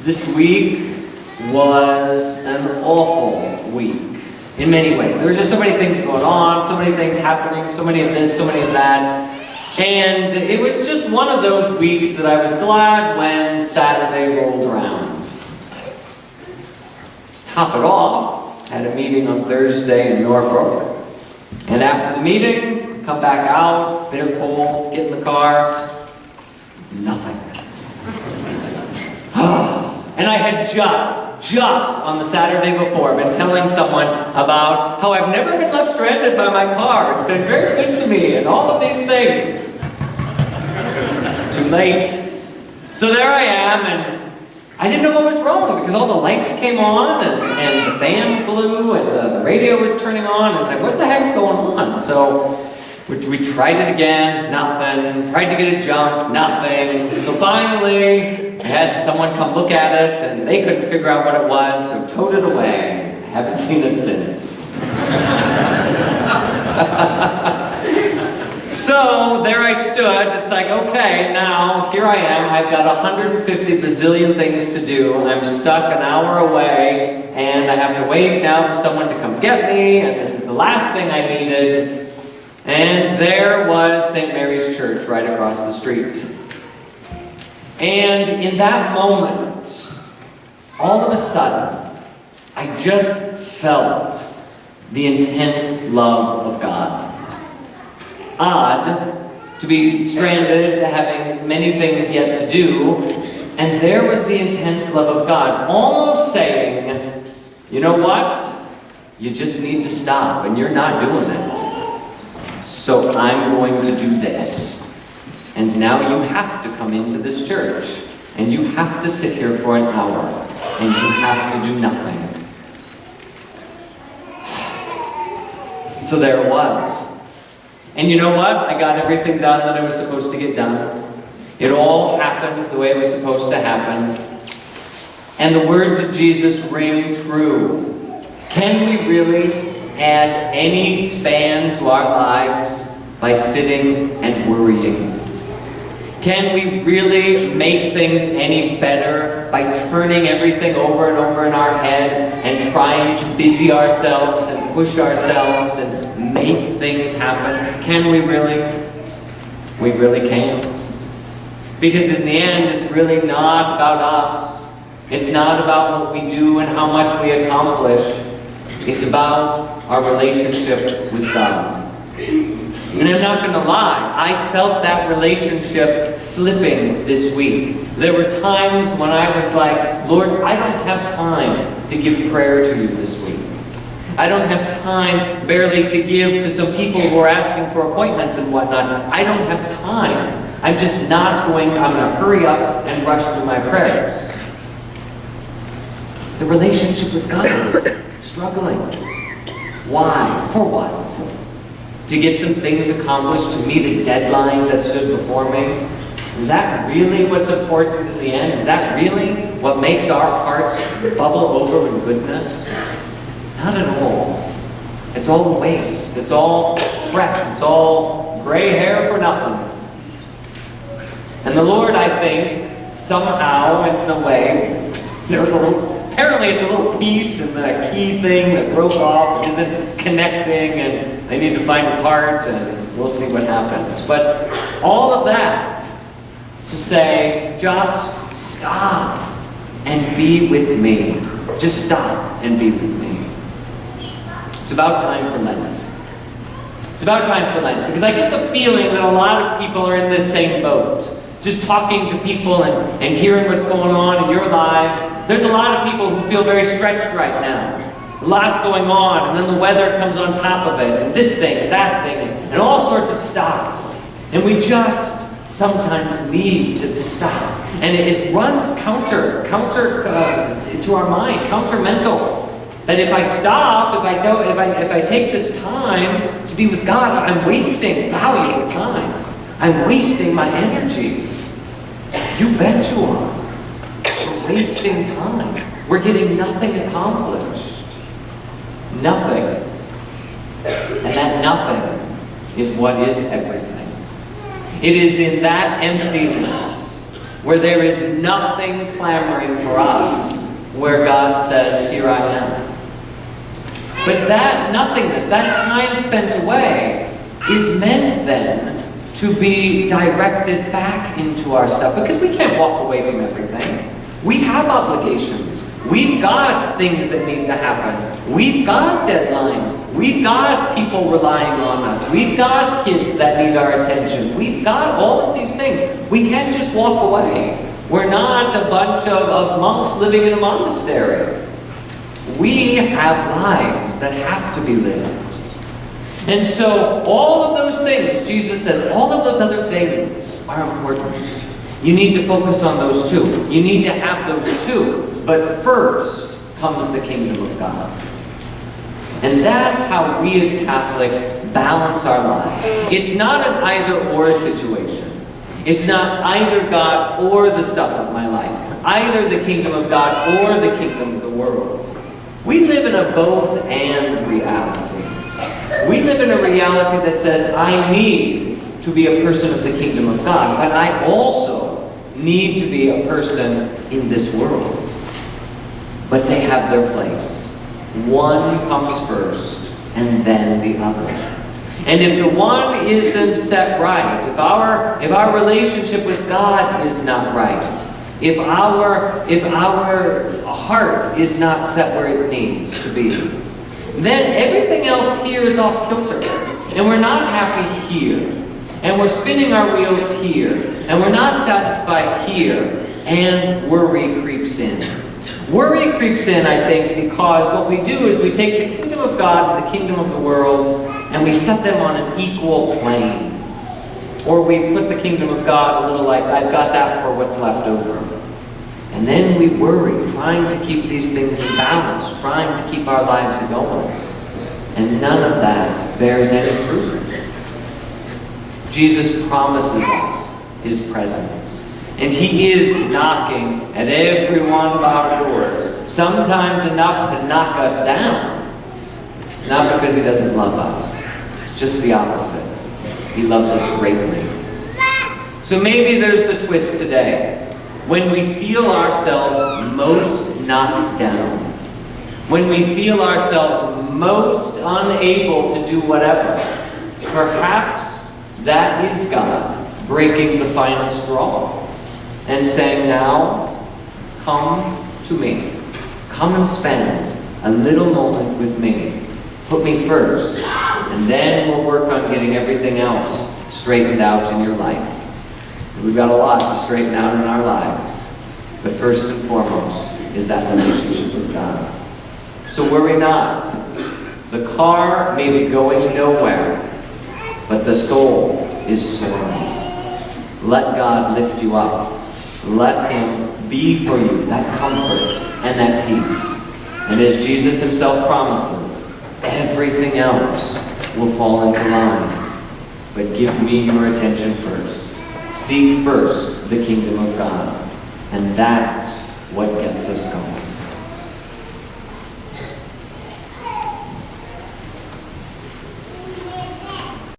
This week was an awful week in many ways. There were just so many things going on, so many things happening, so many of this, so many of that. And it was just one of those weeks that I was glad when Saturday rolled around. To top it off, I had a meeting on Thursday in Norfolk. And after the meeting, come back out, bitter cold, get in the car, nothing. And I had just on the Saturday before been telling someone about how I've never been left stranded by my car. It's been very good to me and all of these things. Too late. So there I am, and I didn't know what was wrong because all the lights came on and the fan blew and the radio was turning on. It's like, what the heck's going on? So we tried it again, nothing. Tried to get it jumped, nothing. So finally, I had someone come look at it, and they couldn't figure out what it was, so towed it away. Haven't seen it since. So there I stood. It's like, okay, now here I am. I've got 150 bazillion things to do. I'm stuck an hour away, and I have to wait now for someone to come get me, and this is the last thing I needed. And there was St. Mary's Church right across the street. And in that moment, all of a sudden, I just felt the intense love of God. Odd to be stranded, having many things yet to do, and there was the intense love of God, almost saying, you know what? You just need to stop, and you're not doing it. So I'm going to do this. And now you have to come into this church. And you have to sit here for an hour. And you have to do nothing. So there it was. And you know what? I got everything done that I was supposed to get done. It all happened the way it was supposed to happen. And the words of Jesus ring true. Can we really add any span to our lives by sitting and worrying? Can we really make things any better by turning everything over and over in our head and trying to busy ourselves and push ourselves and make things happen? Can we really? We really can't. Because in the end, it's really not about us. It's not about what we do and how much we accomplish. It's about our relationship with God. And I'm not going to lie, I felt that relationship slipping this week. There were times when I was like, Lord, I don't have time to give prayer to you this week. I don't have time barely to give to some people who are asking for appointments and whatnot. I don't have time. I'm just not going, I'm going to hurry up and rush through my prayers. The relationship with God, struggling. Why? For what? To get some things accomplished, to meet a deadline that stood before me? Is that really what's important in the end? Is that really what makes our hearts bubble over with goodness? Not at all. It's all a waste. It's all fret. It's all gray hair for nothing. And the Lord, I think, somehow, in a way, apparently it's a little piece in the key thing that broke off, isn't connecting, and they need to find a part, and we'll see what happens. But all of that to say, just stop and be with me. Just stop and be with me. It's about time for Lent. It's about time for Lent, because I get the feeling that a lot of people are in this same boat. Just talking to people and hearing what's going on in your lives. There's a lot of people who feel very stretched right now. A lot going on, and then the weather comes on top of it, and this thing, and that thing, and all sorts of stuff. And we just sometimes need to stop. And it runs counter to our mind, counter-mental. That if I stop, if I take this time to be with God, I'm wasting valuable time. I'm wasting my energy. You bet you are. We're wasting time. We're getting nothing accomplished. Nothing. And that nothing is what is everything. It is in that emptiness where there is nothing clamoring for us, where God says, here I am. But that nothingness, that time spent away, is meant then to be directed back into our stuff, because we can't walk away from everything. We have obligations. We've got things that need to happen. We've got deadlines. We've got people relying on us. We've got kids that need our attention. We've got all of these things. We can't just walk away. We're not a bunch of monks living in a monastery. We have lives that have to be lived. And so all of those things, Jesus says, all of those other things are important. You need to focus on those too. You need to have those too. But first comes the kingdom of God. And that's how we as Catholics balance our lives. It's not an either-or situation. It's not either God or the stuff of my life. Either the kingdom of God or the kingdom of the world. We live in a both-and reality. We live in a reality that says, I need to be a person of the kingdom of God, but I also need to be a person in this world. But they have their place. One comes first, and then the other. And if the one isn't set right, if our relationship with God is not right, if our heart is not set where it needs to be, then everything else here is off kilter. And we're not happy here. And we're spinning our wheels here. And we're not satisfied here. And worry creeps in. Worry creeps in, I think, because what we do is we take the kingdom of God and the kingdom of the world and we set them on an equal plane. Or we put the kingdom of God a little like, I've got that for what's left over. And then we worry, trying to keep these things in balance, trying to keep our lives going. And none of that bears any fruit. Jesus promises us his presence. And he is knocking at every one of our doors, sometimes enough to knock us down. It's not because he doesn't love us. It's just the opposite. He loves us greatly. So maybe there's the twist today. When we feel ourselves most knocked down, when we feel ourselves most unable to do whatever, perhaps that is God breaking the final straw and saying, now, come to me. Come and spend a little moment with me. Put me first, and then we'll work on getting everything else straightened out in your life. We've got a lot to straighten out in our lives. But first and foremost is that relationship with God. So worry not. The car may be going nowhere, but the soul is soaring. Let God lift you up. Let him be for you that comfort and that peace. And as Jesus himself promises, everything else will fall into line. But give me your attention first. Seek first the kingdom of God. And that's what gets us going.